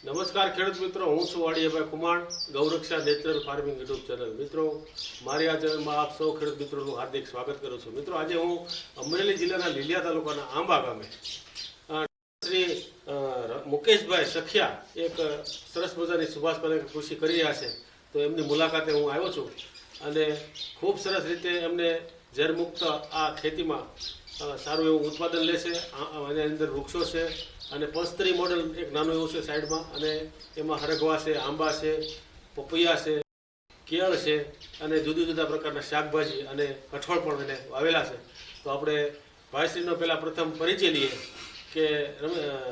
નમસ્કાર ખેડૂત મિત્રો, હું છું વાડીયાભાઈ Kumar, ગૌરક્ષા natural farming YouTube channel. મિત્રો, મારી આ ચેનલમાં આપ સૌ ખેડૂત મિત્રોનું હાર્દિક સ્વાગત કરું છું. મિત્રો, આજે હું અમરેલી જિલ્લાના લીલિયા તાલુકાના આંબા ગામે શ્રી મુકેશભાઈ સખિયા એક સરસ મજાની સુભાષ પાલેકર કૃષિ કરી રહ્યા છે, તો એમની મુલાકાતે હું આવ્યો છું અને ખૂબ સરસ રીતે એમને ઝેરમુક્ત આ ખેતીમાં સારું એવું ઉત્પાદન લેશે. એની અંદર વૃક્ષો છે અને પંચતરી મોડલ એક નાનું એવું છે સાઈડમાં, અને એમાં હરગવા છે, આંબા છે, પપૈયા છે, કેળ છે અને જુદા જુદા પ્રકારના શાકભાજી અને કઠોળ પણ એને વાવેલા છે. તો આપણે ભાઈશ્રીનો પહેલાં પ્રથમ પરિચય લઈએ કે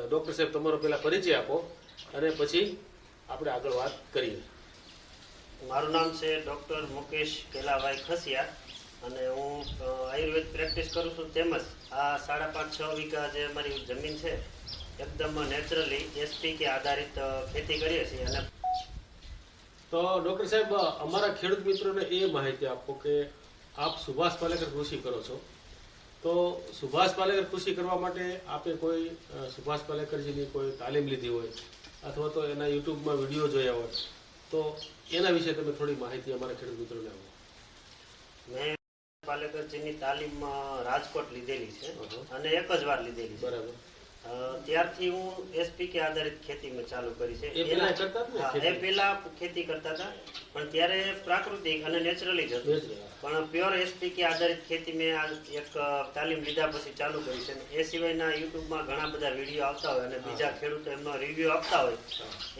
ડૉક્ટર સાહેબ તમારો પહેલાં પરિચય આપો અને પછી આપણે આગળ વાત કરીએ. મારું નામ છે ડૉક્ટર મુકેશ કેલાભાઈ ખસિયા અને હું આયુર્વેદ પ્રેક્ટિસ કરું છું. તેમજ આ 5.5-6 વીઘા જે અમારી જમીન છે એકદમ નેચરલી એસપીકે આધારિત ખેતી કરીએ છીએ. અને તો ડૉક્ટર સાહેબ, અમારા ખેડૂત મિત્રોને એ માહિતી આપો કે આપ સુભાષ પાલેકર કૃષિ કરો છો, તો સુભાષ પાલેકર કૃષિ કરવા માટે આપે કોઈ સુભાષ પાલેકરજીની કોઈ તાલીમ લીધી હોય અથવા તો એના યુટ્યુબમાં વિડીયો જોયા હોય, તો એના વિશે તમે થોડી માહિતી અમારા ખેડૂત મિત્રોને આપો. મેં પાલેકરજીની તાલીમ રાજકોટ લીધેલી છે અને એક જ વાર લીધેલી છે. બરાબર. ત્યારથી હું એસપીકે આધારિત ખેતી મેં ચાલુ કરી છે. એ પહેલા ખેતી કરતા હતા, પણ ત્યારે પ્રાકૃતિક અને નેચરલી જ હતું. પણ પ્યોર એસપીકે આધારિત ખેતી મેં એક તાલીમ લીધા પછી ચાલુ કરી છે. એ સિવાયના યુટ્યુબમાં ઘણા બધા વિડીયો આવતા હોય અને બીજા ખેડૂતો એમનો રિવ્યુ આપતા હોય,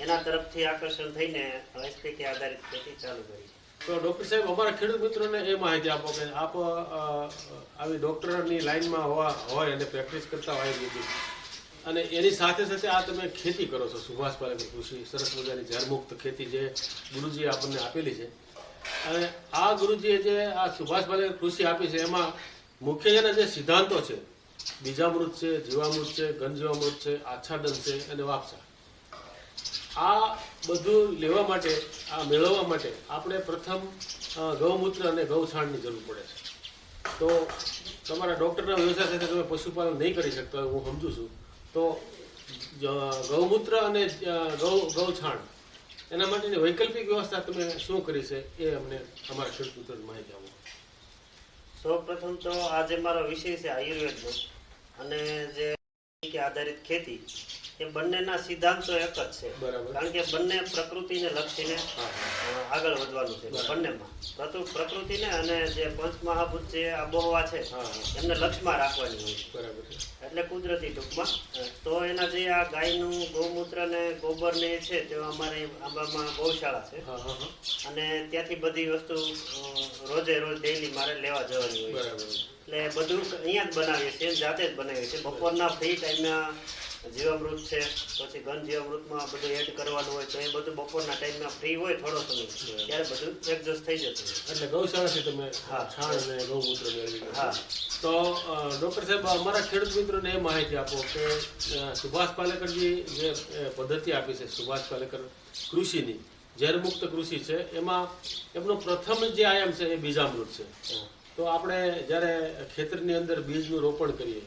એના તરફથી આકર્ષણ થઈને એસપીકે આધારિત ખેતી ચાલુ કરી છે. તો ડૉક્ટર સાહેબ, અમારા ખેડૂત મિત્રોને એ માહિતી આપો કે આપ આવી ડૉક્ટરની લાઈનમાં હોય અને પ્રેક્ટિસ કરતા હોય બધી, અને એની સાથે સાથે આ તમે ખેતી કરો છો સુભાષ પાલેકર કૃષિ, સરસ મજાની ઝેરમુક્ત ખેતી જે ગુરુજીએ આપણને આપેલી છે. અને આ ગુરુજીએ જે આ સુભાષ પાલેકર કૃષિ આપી છે એમાં મુખ્ય એના જે સિદ્ધાંતો છે, બીજામૃત છે, જીવામૃત છે, ઘનજીવામૃત છે, આચ્છાદન છે અને વાપસા, આ બધું લેવા માટે, આ મેળવવા માટે આપણે પ્રથમ ગૌમૂત્ર અને ગૌછાણની જરૂર પડે છે. તો તમારા ડૉક્ટરના વ્યવસાય સાથે તમે પશુપાલન નહીં કરી શકતા હોય, હું સમજુ છું, તો ગૌમૂત્ર અને ગૌછાણ એના માટેની વૈકલ્પિક વ્યવસ્થા તમે શું કરી છે એ અમને અમારા ખેડૂત મિત્રોને માહિતી આપો. સૌ પ્રથમ તો આજે મારો વિષય છે આયુર્વેદનો, અને જે આધારિત ખેતી, એ બંનેના સિદ્ધાંતો એક જ છે. કારણ કે બંને પ્રકૃતિને લક્ષીને આગળ વધવાનું છે. બંનેમાં પ્રકૃતિને અને જે પંચમહાભૂત જે આબોહવા છે એમને લક્ષમાં રાખવાની હોય છે. બરાબર. એટલે કુદરતી ટૂંકમાં. તો એના જે આ ગાયનું ગૌમૂત્ર ને ગોબર ને છે, તે અમારે આંબામાં ગૌશાળા છે અને ત્યાંથી બધી વસ્તુ રોજે રોજ ડેઈલી મારે લેવા જવાની હોય છે. એટલે બધું અહીંયા જ બનાવીએ છીએ, જાતે જ બનાવીએ છીએ. બપોરના ફ્રી ટાઈમમાં જીવામૃત છે, પછી ઘન જીવામૃતમાં બધું એડ કરવાનું હોય, તો એ બધું બપોરના ટાઈમમાં ફ્રી હોય થોડો સમય, ત્યારે બધું એડજસ્ટ થઈ જતું હોય. એટલે ગૌશાળાથી તમે છાણ અને ગૌમૂત્ર મેળવી. હા. તો ડૉક્ટર સાહેબ, અમારા ખેડૂત મિત્રોને એ માહિતી આપો કે સુભાષ પાલેકરજી જે પદ્ધતિ આપી છે, સુભાષ પાલેકર કૃષિની ઝેરમુક્ત કૃષિ છે, એમાં એમનો પ્રથમ જે આયામ છે એ બીજામૃત છે. તો આપણે જ્યારે ખેતરની અંદર બીજનું રોપણ કરીએ,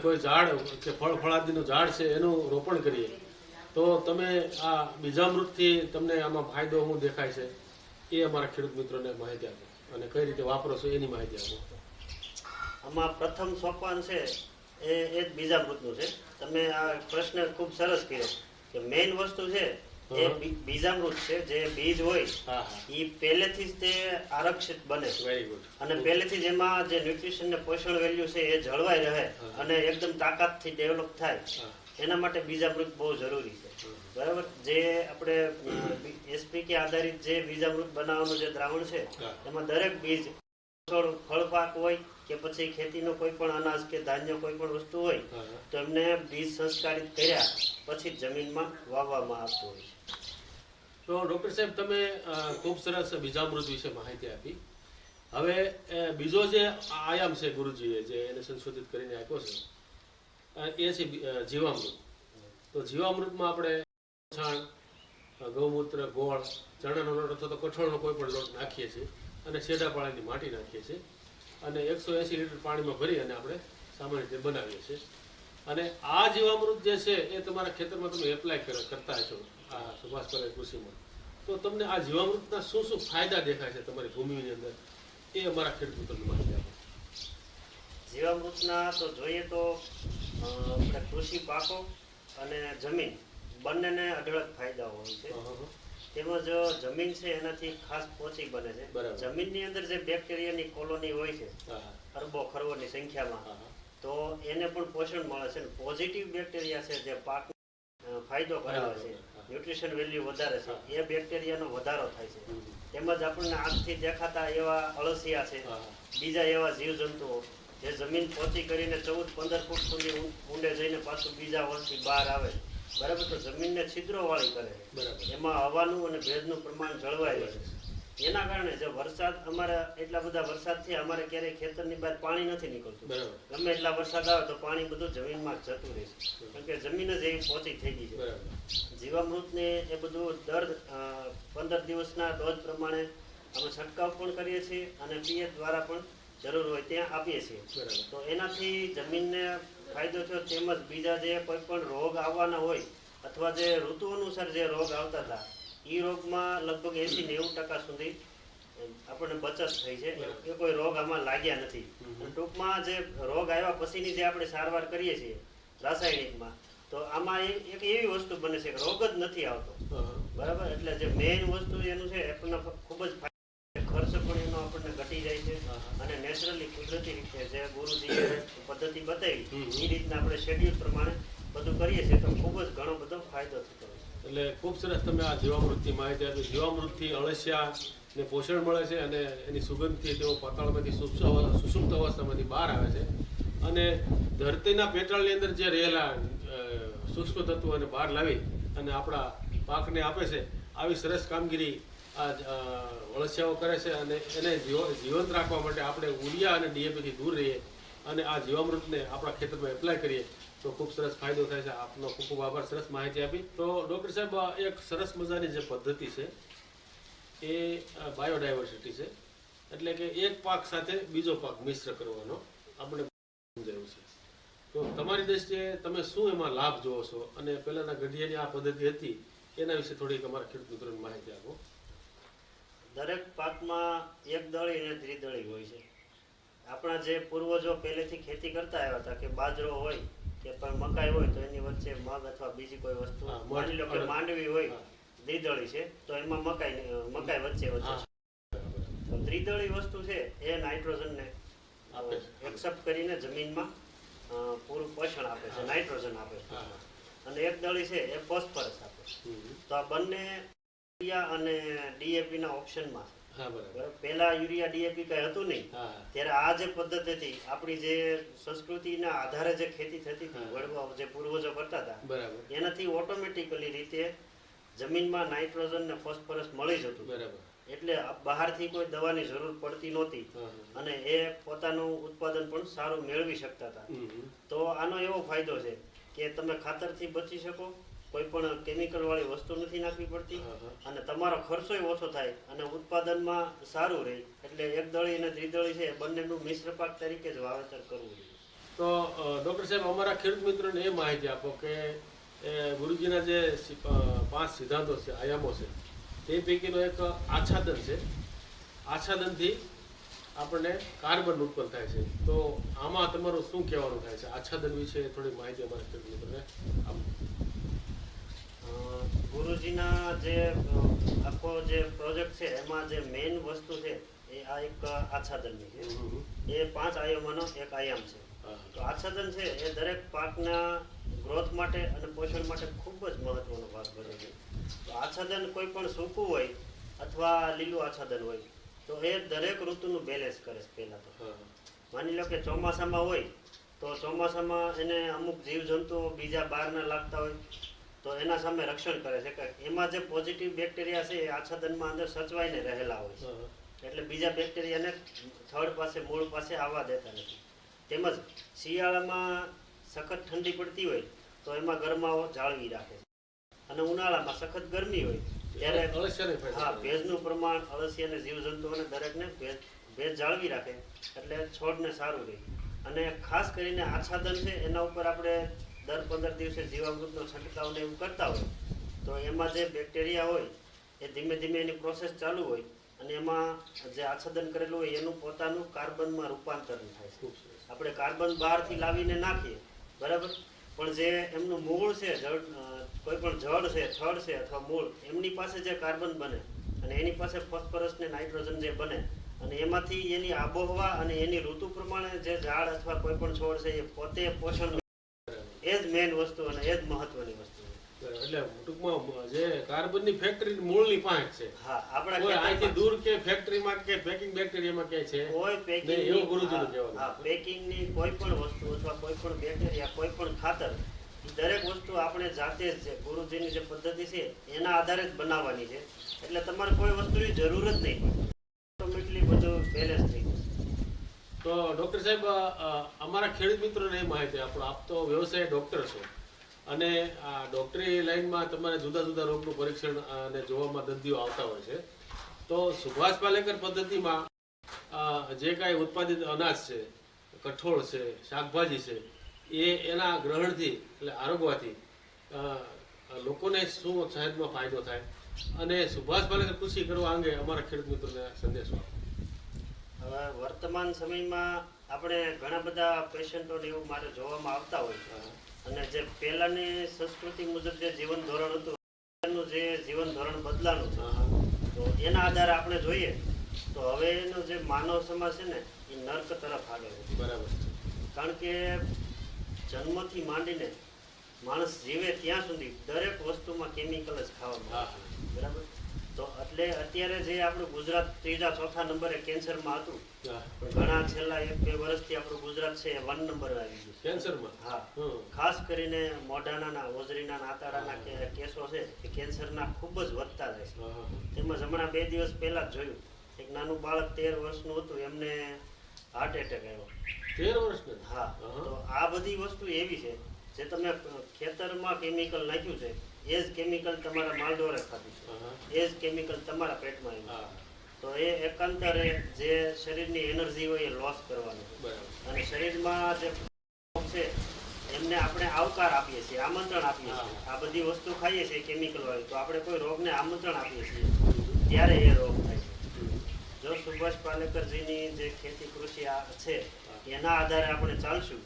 કોઈ ઝાડ કે ફળાદીનું ઝાડ છે એનું રોપણ કરીએ, તો તમે આ બીજામૃતથી તમને આમાં ફાયદો શું દેખાય છે એ અમારા ખેડૂત મિત્રોને માહિતી આપો, અને કઈ રીતે વાપરો છો એની માહિતી આપો. આમાં પ્રથમ સોપાન છે એ જ બીજામૃતનું છે. તમે આ પ્રશ્ન ખૂબ સરસ કર્યો કે મેઇન વસ્તુ છે એ બીજામૃત છે. જે બીજ હોય એ પહેલેથી જ તે આરક્ષિત બને. Very good. અને પહેલેથી જ એમાં જે ન્યુટ્રિશન ને પોષણ વેલ્યુ છે એ જળવાઈ રહે અને એકદમ તાકાતથી ડેવલપ થાય, એના માટે બીજામૃત બહુ જરૂરી છે. બરાબર. જે આપણે એસપીકે આધારિત જે બીજામૃત બનાવવાનું જે દ્રાવણ છે, એમાં દરેક બીજ, ફળ પાક હોય કે પછી ખેતીનો કોઈ પણ અનાજ કે ધાન્ય કોઈ પણ વસ્તુ હોય, તો એમને બીજ સંસ્કારિત કર્યા પછી જમીનમાં વાવવામાં આવતું હોય છે. તો ડૉક્ટર સાહેબ, તમે ખૂબ સરસ બીજામૃત વિશે માહિતી આપી. હવે બીજો જે આયામ છે ગુરુજીએ જે એને સંશોધિત કરીને આપ્યો છે એ છે જીવામૃત. તો જીવામૃતમાં આપણે છાણ, ગૌમૂત્ર, ગોળ, ચણાનો લોટ અથવા તો કઠોળનો કોઈ પણ લોટ નાખીએ છીએ અને શેઢા પાણીની માટી નાખીએ છીએ અને 180 લીટર પાણીમાં ભરી અને આપણે સામાન્ય રીતે બનાવીએ છીએ. અને આ જીવામૃત જે છે એ તમારા ખેતરમાં તમે એપ્લાય કરતા હશો આ સુભાષ પટેલ કૃષિમાં, તો તમને આ જીવામૃતના શું શું ફાયદા દેખાય છે તમારી ભૂમિની અંદર એ અમારા ખેડૂત મિત્રોને માહિતી આપો. જીવામૃતના તો જોઈએ તો આપણે કૃષિ પાકો અને જમીન બંનેને અઢળક ફાયદાઓ હોય છે. તેમજ જમીન છે એનાથી ખાસ પોચી બને છે. બરાબર. જમીનની અંદર જે બેક્ટેરિયાની કોલોની હોય છે અરબો ખરબોની સંખ્યામાં, તો એને પણ પોષણ મળે છે. પોઝિટિવ બેક્ટેરિયા છે જે પાક ફાયદો કરાવે છે, ન્યુટ્રિશન વેલ્યુ વધારે છે, એ બેક્ટેરિયાનો વધારો થાય છે. તેમજ આપણને આંખથી દેખાતા એવા અળસિયા છે, બીજા એવા જીવજંતુઓ જે જમીન પોચી કરીને 14-15 ફૂટ સુધી ઊંડે જઈને પાછું બીજા વર્ષથી બહાર આવે, બરાબર, તો જમીનને છિદ્રોવાળી કરે છે. એમાં હવાનું અને ભેજનું પ્રમાણ જળવાય રહે છે. એના કારણે જો વરસાદ અમારે એટલા બધા વરસાદથી અમારે ક્યારેય ખેતરની બહાર પાણી નથી નીકળતું. ગમે એટલા વરસાદ આવે તો પાણી બધું જમીનમાં જતું રહે છે, કારણ કે જમીન જ એવી પોચી થઈ ગઈ છે. જીવામૃતને એ બધું દર 15 દિવસના ડોઝ પ્રમાણે અમે છંટકાવ પણ કરીએ છીએ અને પિયત દ્વારા પણ જરૂર હોય ત્યાં આપીએ છીએ. તો એનાથી જમીનને ફાયદો થયો. તેમજ બીજા જે કોઈ પણ રોગ આવવાના હોય અથવા જે ઋતુ અનુસાર જે રોગ આવતા હતા એ રોગમાં લગભગ 80-90% સુધી આપણને બચત થઈ છે. એ કોઈ રોગ આમાં લાગ્યા નથી. ટૂંકમાં જે રોગ આવ્યા પછીની જે આપણે સારવાર કરીએ છીએ રાસાયણિકમાં, તો આમાં એક એવી વસ્તુ બને છે કે રોગ જ નથી આવતો, બરાબર. એટલે જે મેઇન વસ્તુ એનું છે આપણને ખૂબ જ ખર્ચ પણ એનો આપણને ઘટી જાય છે અને નેચરલી કુદરતી રીતે જે ગુરુજીએ પદ્ધતિ બતાવી એ રીતના આપણે શેડ્યુલ પ્રમાણે બધું કરીએ છીએ તો ખૂબ જ ઘણો બધો ફાયદો થતો હોય છે. એટલે ખૂબ સરસ તમે આ જીવામૃતની માહિતી આપી. જીવામૃતથી અળસિયાને પોષણ મળે છે અને એની સુગંધથી તેઓ પાતાળમાંથી સુષુપ્ત અવસ્થામાંથી બહાર આવે છે અને ધરતીના પેટાળની અંદર જે રહેલા સૂક્ષ્મ તત્વોને બહાર લાવી અને આપણા પાકને આપે છે. આવી સરસ કામગીરી આ અળસિયાઓ કરે છે અને એને જીવંત રાખવા માટે આપણે યુરિયા અને ડીએપીથી દૂર રહીએ અને આ જીવામૃતને આપણા ખેતરમાં એપ્લાય કરીએ તો ખૂબ સરસ ફાયદો થાય છે. આપનો ખૂબ ખૂબ આભાર, સરસ માહિતી આપી. તો ડૉક્ટર સાહેબ, એક સરસ મજાની જે પદ્ધતિ છે એ બાયોડાયવર્સિટી છે, એટલે કે એક પાક સાથે બીજો પાક મિશ્ર કરવાનો આપણે સમજાયું છે. તો તમારી દ્રષ્ટિએ તમે શું એમાં લાભ જોવો છો અને પહેલાંના ગઢિયાની આ પદ્ધતિ હતી એના વિશે થોડીક અમારા ખેડૂત મિત્રોને માહિતી આપો. દરેક પાકમાં એકદળી અને દ્વિદળી હોય છે. આપણા જે પૂર્વજો પહેલેથી ખેતી કરતા આવ્યા હતા કે બાજરો હોય કે પણ મકાઈ હોય તો એની વચ્ચે મગ અથવા બીજી કોઈ વસ્તુ, માની લો કે માંડવી હોય દ્વિદળી છે તો એમાં મકાઈ વચ્ચે તો દ્વિદળી વસ્તુ છે એ નાઇટ્રોજનને એક્સેપ્ટ કરીને જમીનમાં પૂરું પોષણ આપે છે, નાઇટ્રોજન આપે છે. અને એક દળી છે એ ફોસ્ફરસ આપે છે. તો આ બંને યુરિયા અને ડીએપી ના ઓપ્શનમાં પહેલા યુરિયા ડીએપી કઈ હતું નહીં, ત્યારે આ જે પદ્ધતિ હતી આપણી જે સંસ્કૃતિના આધારે જે ખેતી થતી હતી, વડવા જે પૂર્વજો કરતા હતા, એનાથી ઓટોમેટિકલી રીતે જમીનમાં નાઇટ્રોજન ને ફોસ્ફરસ મળી જતું. એટલે બહારથી કોઈ દવાની જરૂર પડતી નહોતી અને એ પોતાનું ઉત્પાદન પણ સારું મેળવી શકતા હતા. તો આનો એવો ફાયદો છે કે તમે ખાતરથી બચી શકો, કોઈ પણ કેમિકલ વાળી વસ્તુ નથી નાખવી પડતી અને તમારો ખર્ચો ઓછો થાય અને ઉત્પાદનમાં સારું રહે. એટલે એકદળી અને દ્વિદળી છે બંનેનું મિશ્ર પાક તરીકે જ વાવેતર કરવું જોઈએ. તો ડૉક્ટર સાહેબ, અમારા ખેડૂત મિત્રોને એ માહિતી આપો કે ગુરુજીના જે 5 સિદ્ધાંતો છે, આયામો છે, તે પૈકીનો એક આચ્છાદન છે. આચ્છાદનથી આપણને કાર્બન ઉત્પન્ન થાય છે. તો આમાં તમારું શું કહેવાનું થાય છે? આચ્છાદન વિશે થોડી માહિતી અમારા ખેડૂત મિત્રોને આપો. ગુરુજીના જે આખો જે પ્રોજેક્ટ છે એમાં જે મેઇન વસ્તુ છે એ આ એક આચ્છાદનની છે. એ 5 આયામોનો એક આયામ છે. તો આચ્છાદન છે એ દરેક પાકના ગ્રોથ માટે અને પોષણ માટે ખૂબ જ મહત્વનો ભાગ ભજવે છે. તો આચ્છાદન કોઈ પણ સૂકું હોય અથવા લીલું આચ્છાદન હોય તો એ દરેક ઋતુનું બેલેન્સ કરે છે. પહેલાં તો માની લો કે ચોમાસામાં હોય તો ચોમાસામાં એને અમુક જીવજંતુઓ બીજા બહારના લાગતા હોય તો એના સામે રક્ષણ કરે છે કે એમાં જે પોઝિટિવ બેક્ટેરિયા છે એ આચ્છાદનમાં અંદર સચવાઈને રહેલા હોય છે. એટલે બીજા બેક્ટેરિયાને થડ પાસે, મૂળ પાસે આવવા દેતા નથી. તેમજ શિયાળામાં સખત ઠંડી પડતી હોય તો એમાં ગરમાવો જાળવી રાખે છે અને ઉનાળામાં સખત ગરમી હોય ત્યારે ભેજનું પ્રમાણ, અળસિયા અને જીવજંતુઓને દરેકને ભેજ જાળવી રાખે એટલે છોડને સારું રહે. અને ખાસ કરીને આચ્છાદન છે એના ઉપર આપણે દર 15 દિવસે જીવામૃતનો છંટકાવ ને એવું કરતા હોય તો એમાં જે બેક્ટેરિયા હોય એ ધીમે ધીમે એની પ્રોસેસ ચાલુ હોય અને એમાં જે આચ્છાદન કરેલું હોય એનું પોતાનું કાર્બનમાં રૂપાંતરણ થાય છે. આપણે કાર્બન બહારથી લાવીને નાખીએ બરાબર, પણ જે એમનું મૂળ છે કોઈ પણ જળ છે, થડ છે અથવા મૂળ, એમની પાસે જે કાર્બન બને અને એની પાસે ફોસ્ફરસ ને નાઇટ્રોજન જે બને અને એમાંથી એની આબોહવા અને એની ઋતુ પ્રમાણે જે ઝાડ અથવા કોઈ પણ છોડ છે એ પોતે પોષણ, એ જ મેઇન વસ્તુ અને એ જ મહત્વની વસ્તુ છે. એટલે ટૂંકમાં જે કાર્બનની ફેક્ટરી મૂળની પાસે છે. હા, આપણા કોઈ અહીંથી દૂર કે ફેક્ટરીમાં કે પેકિંગ બેક્ટેરિયામાં કે છે કોઈ નહીં, એવું ગુરુજીનું કહેવાનું. હા, પેકિંગની કોઈ પણ વસ્તુ અથવા કોઈ પણ બેક્ટેરિયા, કોઈ પણ ખાતર, ઈ દરેક વસ્તુ આપણે જાતે જ છે, ગુરુજીની જે પદ્ધતિ છે એના આધારે જ બનાવવાની છે. એટલે તમારે કોઈ વસ્તુની જરૂર જ નહીં પડે, ઓટોમેટિકલી બધું બેલેન્સ થઈ જશે. તો ડૉક્ટર સાહેબ, અમારા ખેડૂત મિત્રોને એ માહિતી આપણો, આપ તો વ્યવસાય ડૉક્ટર છો અને આ ડૉક્ટરી લાઈનમાં તમારે જુદા જુદા રોગનું પરીક્ષણ અને જોવામાં દર્દીઓ આવતા હોય છે. તો સુભાષ પાલેકર પદ્ધતિમાં જે કાંઈ ઉત્પાદિત અનાજ છે, કઠોળ છે, શાકભાજી છે, એના ગ્રહણથી એટલે આરોગવાથી લોકોને શું સાહેબમાં ફાયદો થાય અને સુભાષ પાલેકર કૃષિ કરવા અંગે અમારા ખેડૂત મિત્રોને સંદેશો આપો. હવે વર્તમાન સમયમાં આપણે ઘણા બધા પેશન્ટોને એવું મારે જોવામાં આવતા હોય અને જે પહેલાની સંસ્કૃતિ મુજબ જે જીવન ધોરણ હતું એનું જે જીવન ધોરણ બદલાનું છે, તો એના આધારે આપણે જોઈએ તો હવે એનો જે માનવ સમાજ છે ને એ નર્ક તરફ આગળ છે. બરાબર. કારણ કે જન્મથી માંડીને માણસ જીવે ત્યાં સુધી દરેક વસ્તુમાં કેમિકલ જ ખાવામાં આવે છે. બરાબર, તો એટલે અત્યારે જે આપણું ગુજરાત 3જા 4થા નંબરે કેન્સરમાં હતું, પણ ઘણા છેલ્લા 1-2 વર્ષથી આપણું ગુજરાત છે એ 1 નંબર આવી ગયું કેન્સરમાં. હા, ખાસ કરીને મોઢાના, ઓજરીના, આંતરડાના કેસો છે એ કેન્સરના ખૂબ જ વધતા જાય છે. તેમાં હમણાં 2 દિવસ પહેલા જ જોયું, એક નાનું બાળક 13 વર્ષનું હતું, એમને હાર્ટ એટેક આવ્યો. 13 વર્ષનું? હા, તો આ બધી વસ્તુ એવી છે જે તમે ખેતરમાં કેમિકલ નાખ્યું છે એ જ કેમિકલ તમારા માલઢોરે ખાધું છે, એ જ કેમિકલ તમારા પેટમાં આવ્યું, તો એ એકાંતરે જે શરીરની એનર્જી હોય એ લોસ કરવાનું છે. અને શરીરમાં જે છે એમને આપણે આવકાર આપીએ છીએ, આમંત્રણ આપીએ છીએ. આ બધી વસ્તુ ખાઈએ છીએ કેમિકલ વાળી, તો આપણે કોઈ રોગને આમંત્રણ આપીએ છીએ ત્યારે એ રોગ થાય છે. જો સુભાષ પાલેકરજીની જે ખેતી કૃષિ છે એના આધારે આપણે ચાલશું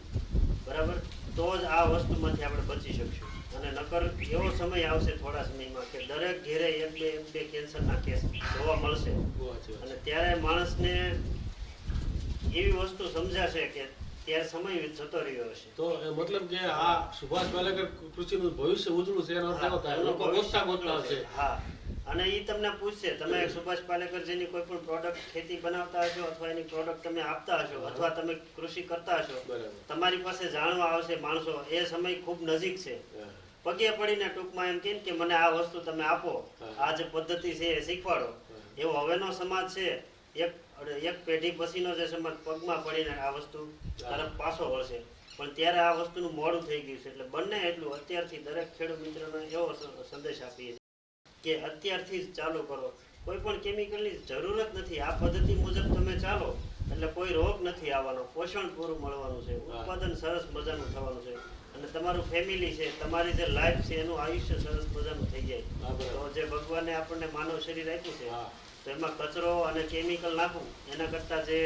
બરાબર, તો જ આ વસ્તુમાંથી આપણે બચી શકશું. અને નકર એવો સમય આવશે થોડા સમયમાં કે દરેક ઘેરે એક બે કેન્સરના કેસ જોવા મળશે અને ત્યારે માણસને એવી વસ્તુ સમજાશે કે ત્યારે સમય જતો રહ્યો હશે. તો મતલબ કે આ સુભાષ પાલેકર કૃષિનું ભવિષ્ય ઉજળું છે, એનો અર્થ એવો થાય લોકો ગોતતા હશે. હા, અને એ તમને પૂછશે, તમે સુભાષ પાલેકરજીની કોઈ પણ પ્રોડક્ટ ખેતી બનાવતા હશો અથવા એની પ્રોડક્ટ તમે આપતા હશો અથવા તમે કૃષિ કરતા હશો, તમારી પાસે જાણવા આવશે માણસો, એ સમય ખૂબ નજીક છે. પગે પડીને ટૂંકમાં એમ કહે કે મને આ વસ્તુ તમે આપો, આ જે પદ્ધતિ છે એ શીખવાડો. એવો હવેનો સમાજ છે, એક પેઢી પછીનો જે સમાજ પગમાં પડીને આ વસ્તુ તરફ પાછો વળશે, પણ ત્યારે આ વસ્તુનું મોડું થઈ ગયું છે. એટલે બંને એટલું અત્યારથી દરેક ખેડૂત મિત્રોને એવો સંદેશ આપીએ છીએ કે અત્યારથી જ ચાલુ કરો. કોઈ પણ કેમિકલની જરૂર જ નથી. આ પદ્ધતિ મુજબ તમે ચાલો એટલે કોઈ રોગ નથી આવવાનો, પોષણ પૂરું મળવાનું છે, ઉત્પાદન સરસ મજાનું થવાનું છે અને તમારું ફેમિલી છે, તમારી જે લાઈફ છે એનું આયુષ્ય સરસ મજાનું થઈ જાય. તો જે ભગવાને આપણને માનવ શરીર આપ્યું છે તો એમાં કચરો અને કેમિકલ નાખવું એના કરતાં જે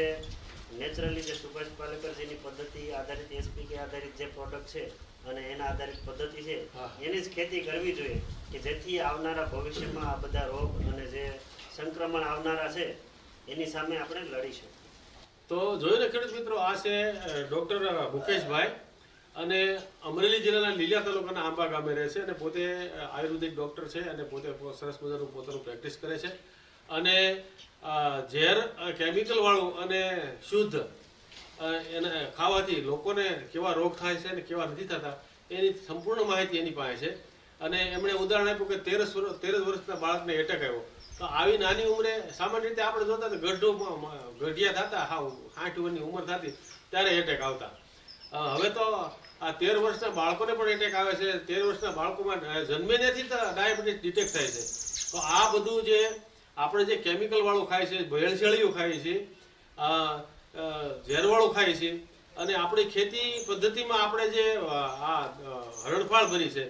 નેચરલી જે સુભાષ પાલેકરજીની પદ્ધતિ આધારિત SPK આધારિત જે પ્રોડક્ટ છે અને એના આધારિત પદ્ધતિ છે એની જ ખેતી કરવી જોઈએ કે જેથી આવનારા ભવિષ્યમાં આ બધા રોગ અને જે સંક્રમણ આવનારા છે એની સામે આપણે લડી શકીએ. તો જોયું ને ખેડૂત મિત્રો, આ છે ડૉક્ટર મુકેશભાઈ અને અમરેલી જિલ્લાના લીલિયા તાલુકાના આંબા ગામે રહે છે અને પોતે આયુર્વેદિક ડૉક્ટર છે અને પોતે સરસ મજાનું પોતાનું પ્રેક્ટિસ કરે છે અને ઝેર કેમિકલવાળું અને શુદ્ધ એને ખાવાથી લોકોને કેવા રોગ થાય છે અને કેવા નથી થતા એની સંપૂર્ણ માહિતી એની પાસે છે. અને એમણે ઉદાહરણ આપ્યું કે 13 વર્ષના બાળકને એટેક આવ્યો. તો આવી નાની ઉંમરે સામાન્ય રીતે આપણે જોતા તો ગઢિયા થતા, હાવ 60 વર્ષની ઉંમર થતી ત્યારે એટેક આવતા. હવે તો આ 13 વર્ષના બાળકોને પણ એટેક આવે છે. 13 વર્ષના બાળકોમાં જન્મેથી ડાયાબિટીસ ડિટેક્ટ થાય છે. તો આ બધું જે આપણે જે કેમિકલ વાળું ખાય છે, ભેળસેળિયું ખાઈએ છીએ, ઝેરવાળું ખાઈએ છીએ અને આપણી ખેતી પદ્ધતિમાં આપણે જે આ હરણફાળ ભરી છે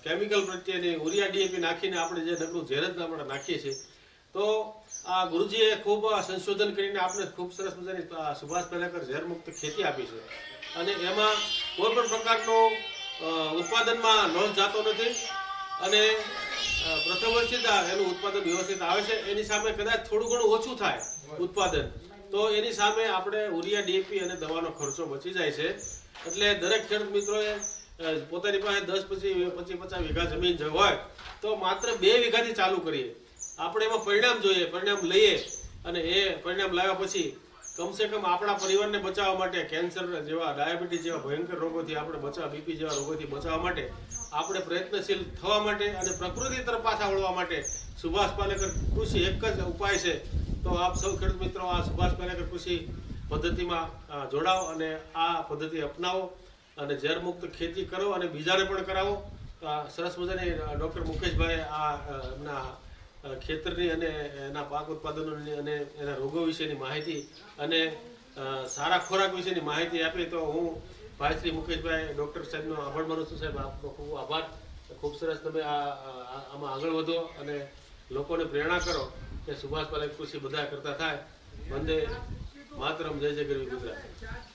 કેમિકલ પ્રત્યેની યુરિયા ડીએપી નાખીને આપણે જે નકરું ઝેર જ આપણે નાખીએ છીએ, તો આ ગુરુજીએ ખૂબ સંશોધન કરીને આપણે ખૂબ સરસ મજાની સુભાષ પેલેકર ઝેરમુક્ત ખેતી આપી છે. અને એમાં કોઈ પણ પ્રકારનો ઉત્પાદનમાં લોસ જતો નથી અને પ્રથમ વર્ષે જ એનું ઉત્પાદન વ્યવસ્થિત આવે છે. એની સામે કદાચ થોડું ઘણું ઓછું થાય ઉત્પાદન, તો એની સામે આપણે યુરિયા ડીએપી અને દવાનો ખર્ચો બચી જાય છે. એટલે દરેક ખેડૂત મિત્રોએ પોતાની પાસે 10-50 વીઘા જમીન હોય તો માત્ર 2 વીઘાથી ચાલુ કરીએ. આપણે એમાં પરિણામ જોઈએ, પરિણામ લઈએ અને એ પરિણામ લાવ્યા પછી કમસે કમ આપણા પરિવારને બચાવવા માટે, કેન્સર જેવા, ડાયાબિટીસ જેવા ભયંકર રોગોથી આપણે બચાવવા, બીપી જેવા રોગોથી બચાવવા માટે આપણે પ્રયત્નશીલ થવા માટે અને પ્રકૃતિ તરફ પાછા વળવા માટે સુભાષ પાલેકર કૃષિ એક જ ઉપાય છે. તો આપ સૌ ખેડૂત મિત્રો આ સુભાષ પાલેકર કૃષિ પદ્ધતિમાં જોડાઓ અને આ પદ્ધતિ અપનાવો અને ઝેરમુક્ત ખેતી કરો અને બીજાને પણ કરાવો. સરસ મજાની ડૉક્ટર મુકેશભાઈ આ એમના ખેતરની અને એના પાક ઉત્પાદનોની અને એના રોગો વિશેની માહિતી અને સારા ખોરાક વિશેની માહિતી આપી. તો હું ભાઈ શ્રી મુકેશભાઈ ડૉક્ટર સાહેબનો આભાર માનું છું. સાહેબ આપનો ખૂબ આભાર. ખૂબ સરસ તમે આમાં આગળ વધો અને લોકોને પ્રેરણા કરો કે સુભાષ પાલેકર કૃષિ બધા કરતા થાય. વંદે માતરમ, જય જય ગરવી ગુજરાત.